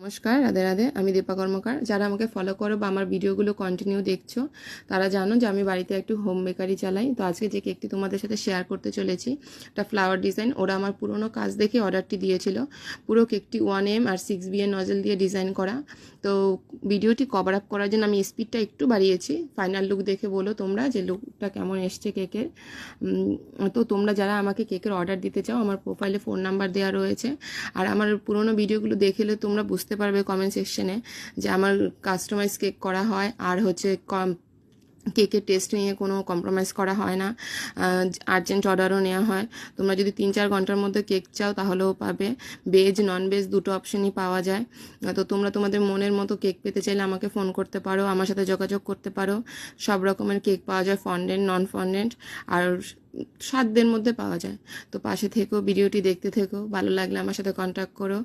নমস্কার, রাধে রাধে। আমি দীপা কর্মকার। যারা আমাকে ফলো করো বা আমার ভিডিওগুলো কন্টিনিউ দেখছো তারা জানো যে আমি বাড়িতে একটু হোম বেকারি চালাই। তো আজকে যে কেকটি তোমাদের সাথে শেয়ার করতে চলেছি, একটা ফ্লাওয়ার ডিজাইন। ওরা আমার পুরনো কাজ দেখে অর্ডারটি দিয়েছিল। পুরো কেকটি 1M আর 6B এর নজল দিয়ে ডিজাইন করা। তো ভিডিওটি কভার আপ করার জন্য আমি স্পিডটা একটু বাড়িয়েছি। ফাইনাল লুক দেখে বলো তোমরা যে লুকটা কেমন এসছে কেকের। তো তোমরা যারা আমাকে কেকের অর্ডার দিতে চাও, আমার প্রোফাইলে ফোন নাম্বার দেওয়া রয়েছে। আর আমার পুরোনো ভিডিওগুলো দেখলে তোমরা বুঝতে পারবে কমেন্ট সেকশনে যে আমার কাস্টমাইজ কেক করা হয় আর হচ্ছে কেকের টেস্ট নিয়ে কোনো কম্প্রোমাইজ করা হয় না। আর্জেন্ট অর্ডারও নেওয়া হয়। তোমরা যদি 3-4 ঘন্টার মধ্যে কেক চাও তাহলেও পাবে। ভেজ নন ভেজ দুটো অপশনই পাওয়া যায়। তো তোমরা তোমাদের মনের মতো কেক পেতে চাইলে আমাকে ফোন করতে পারো, আমার সাথে যোগাযোগ করতে পারো। সব রকমের কেক পাওয়া যায়, ফন্ডেন্ট নন ফন্ডেন্ট, আর সাধ্যের মধ্যে পাওয়া যায়। তো পাশে থেকো, ভিডিওটি দেখতে থেকো। ভালো লাগলে আমার সাথে কন্ট্যাক্ট করো।